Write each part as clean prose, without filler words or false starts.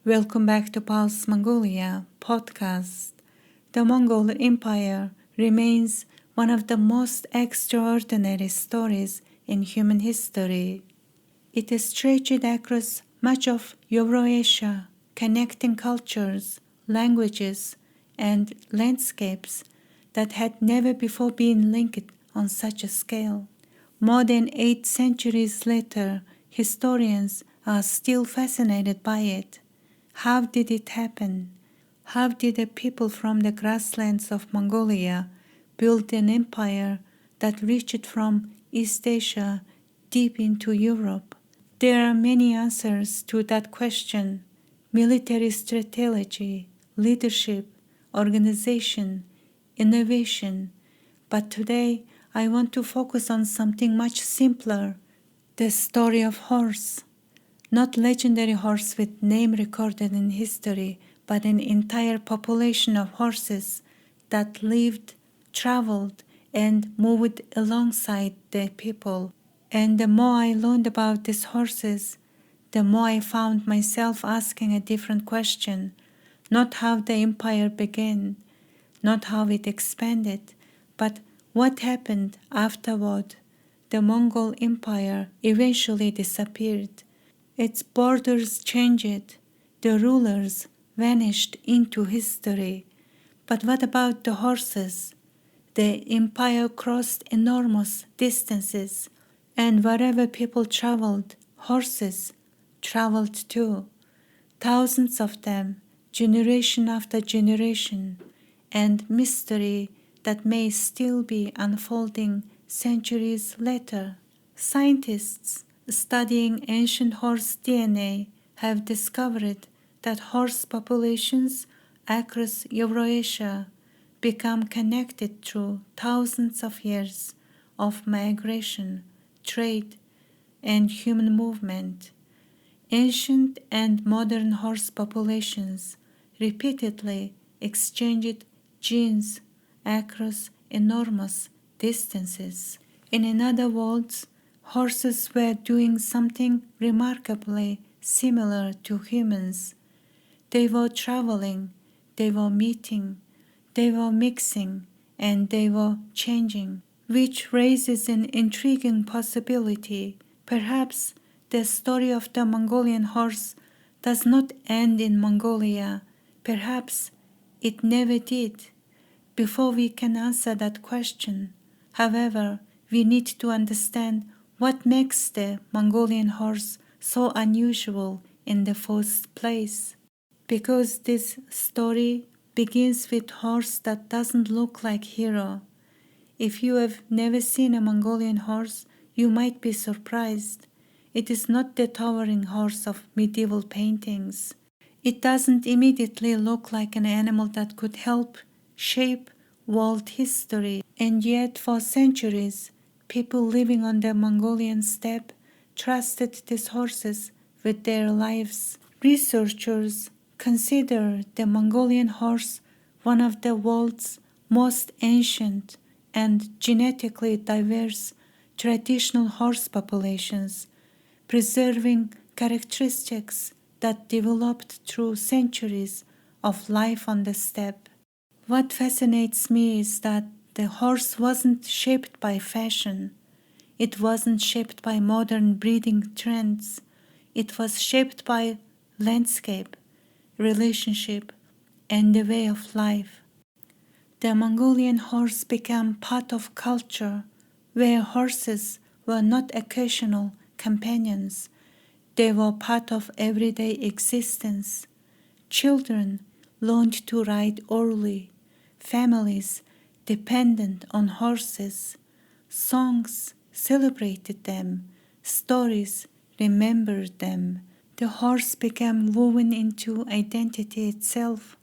Welcome back to Pulse Mongolia podcast. The Mongol Empire remains one of the most extraordinary stories in human history. It stretched across much of Eurasia, connecting cultures, languages, and landscapes that had never before been linked on such a scale. More than 8 centuries later, historians are still fascinated by it. How did it happen? How did the people from the grasslands of Mongolia build an empire that reached from East Asia deep into Europe? There are many answers to that question: military strategy, leadership, organization, innovation. But today I want to focus on something much simpler: the story of horse. Not legendary horse with name recorded in history, but an entire population of horses that lived, traveled, and moved alongside the people. And the more I learned about these horses, the more I found myself asking a different question: not how the empire began, not how it expanded, but what happened afterward. The Mongol Empire eventually disappeared. Its borders changed, the rulers vanished into history. But what about the horses? The empire crossed enormous distances, and wherever people traveled, horses traveled too. Thousands of them, generation after generation, and mystery that may still be unfolding centuries later. Scientists studying ancient horse DNA have discovered that horse populations across Eurasia become connected through thousands of years of migration, trade, and human movement. Ancient and modern horse populations repeatedly exchanged genes across enormous distances. In other words, horses were doing something remarkably similar to humans. They were traveling, they were meeting, they were mixing, and they were changing, which raises an intriguing possibility. Perhaps the story of the Mongolian horse does not end in Mongolia. Perhaps it never did. Before we can answer that question, however, we need to understand what makes the Mongolian horse so unusual in the first place. Because this story begins with a horse that doesn't look like hero. If you have never seen a Mongolian horse, you might be surprised. It is not the towering horse of medieval paintings. It doesn't immediately look like an animal that could help shape world history. And yet, for centuries, people living on the Mongolian steppe trusted these horses with their lives. Researchers consider the Mongolian horse one of the world's most ancient and genetically diverse traditional horse populations, preserving characteristics that developed through centuries of life on the steppe. What fascinates me is that the horse wasn't shaped by fashion. It wasn't shaped by modern breeding trends. It was shaped by landscape, relationship, and the way of life. The Mongolian horse became part of culture, where horses were not occasional companions. They were part of everyday existence. Children learned to ride early. Families dependent on horses. Songs celebrated them. Stories remembered them. The horse became woven into identity itself.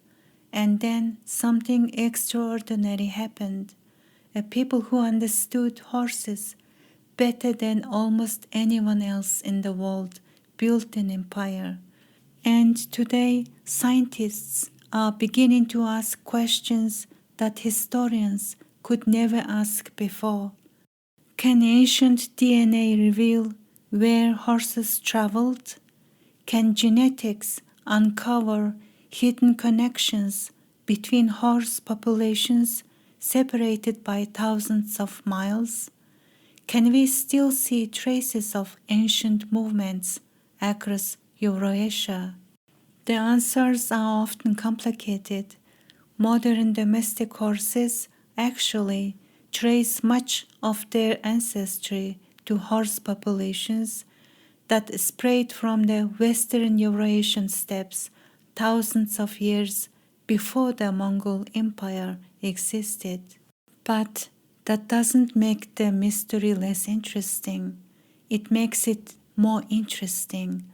And then something extraordinary happened. A people who understood horses better than almost anyone else in the world built an empire. And today, scientists are beginning to ask questions that historians could never ask before. Can ancient DNA reveal where horses traveled? Can genetics uncover hidden connections between horse populations separated by thousands of miles? Can we still see traces of ancient movements across Eurasia? The answers are often complicated. Modern domestic horses actually trace much of their ancestry to horse populations that spread from the western Eurasian steppes thousands of years before the Mongol Empire existed. But that doesn't make the mystery less interesting. It makes it more interesting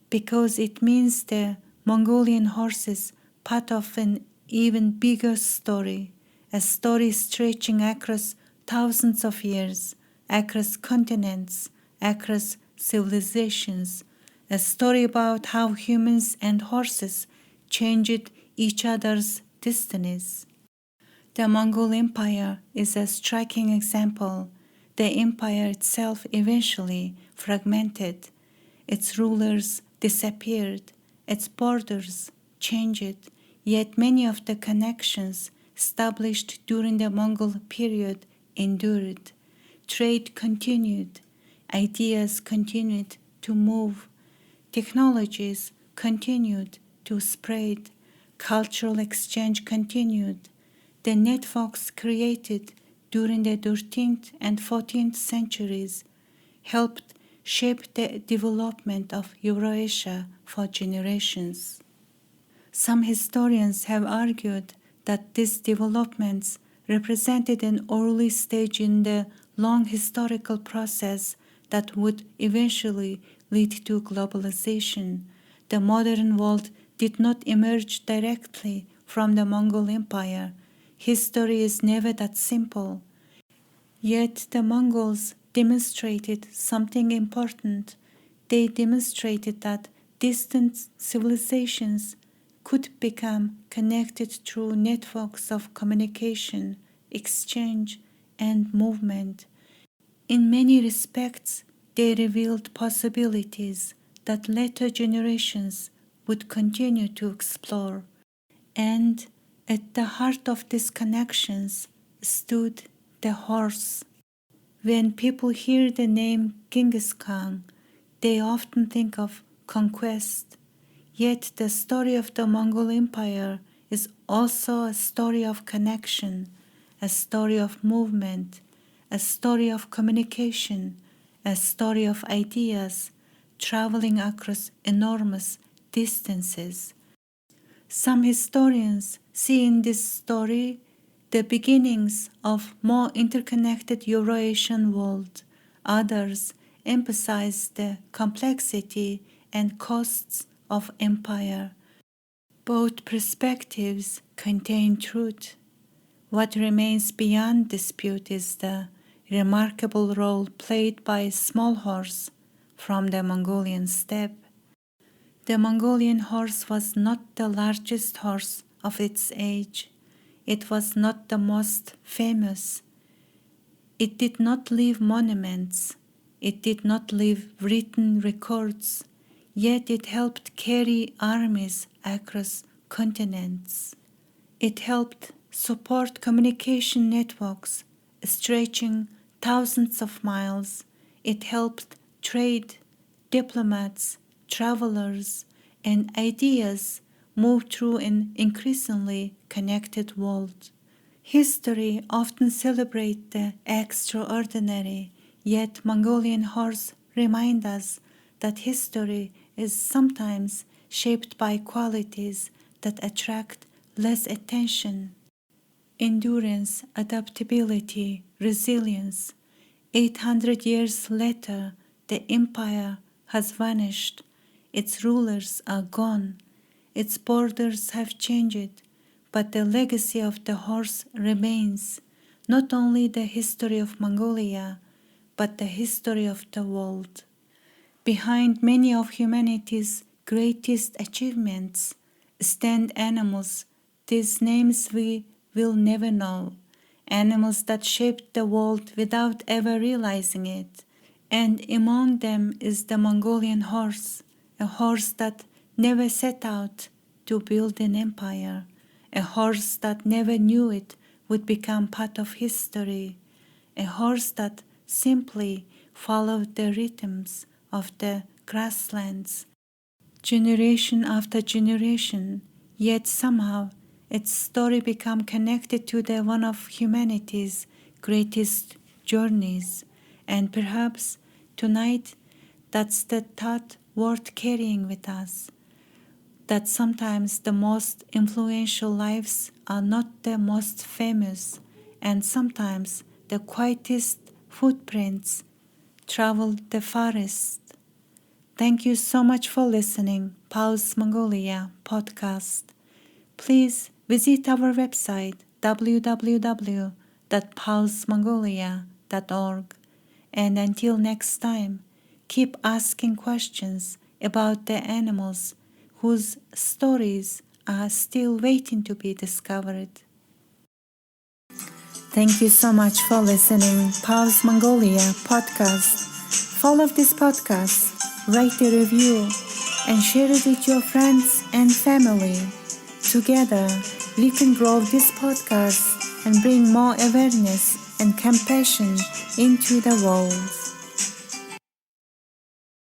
because it means the Mongolian horse is part of an even bigger story, a story stretching across thousands of years, across continents, across civilizations, a story about how humans and horses changed each other's destinies. The Mongol Empire is a striking example. The empire itself eventually fragmented. Its rulers disappeared. Its borders changed. Yet many of the connections established during the Mongol period endured. Trade continued. Ideas continued to move. Technologies continued to spread. Cultural exchange continued. The networks created during the 13th and 14th centuries helped shape the development of Eurasia for generations. Some historians have argued that these developments represented an early stage in the long historical process that would eventually lead to globalization. The modern world did not emerge directly from the Mongol Empire. History is never that simple. Yet the Mongols demonstrated something important. They demonstrated that distant civilizations could become connected through networks of communication, exchange, and movement. In many respects, they revealed possibilities that later generations would continue to explore. And at the heart of these connections stood the horse. When people hear the name Genghis Khan, they often think of conquest. Yet the story of the Mongol Empire is also a story of connection, a story of movement, a story of communication, a story of ideas traveling across enormous distances. Some historians see in this story the beginnings of more interconnected Eurasian world. Others emphasize the complexity and costs of empire. Both perspectives contain truth. What remains beyond dispute is the remarkable role played by a small horse from the Mongolian steppe. The Mongolian horse was not the largest horse of its age. It was not the most famous. It did not leave monuments. It did not leave written records. Yet it helped carry armies across continents. It helped support communication networks stretching thousands of miles. It helped trade, diplomats, travelers, and ideas move through an increasingly connected world. History often celebrates the extraordinary, yet Mongolian horse remind us that history is sometimes shaped by qualities that attract less attention. Endurance, adaptability, resilience. 800 years later, the empire has vanished. Its rulers are gone. Its borders have changed, but the legacy of the horse remains. Not only the history of Mongolia, but the history of the world. Behind many of humanity's greatest achievements stand animals, these names we will never know, animals that shaped the world without ever realizing it. And among them is the Mongolian horse, a horse that never set out to build an empire, a horse that never knew it would become part of history, a horse that simply followed the rhythms of the grasslands, generation after generation, yet somehow its story became connected to the one of humanity's greatest journeys. And perhaps tonight that's the thought worth carrying with us, that sometimes the most influential lives are not the most famous, and sometimes the quietest footprints travel the farthest. Thank you so much for listening, Pause Mongolia podcast. Please visit our website www.pausemongolia.org. And until next time, keep asking questions about the animals whose stories are still waiting to be discovered. Thank you so much for listening, Pause Mongolia podcast. Follow this podcast, write a review, and share it with your friends and family. Together, we can grow this podcast and bring more awareness and compassion into the world.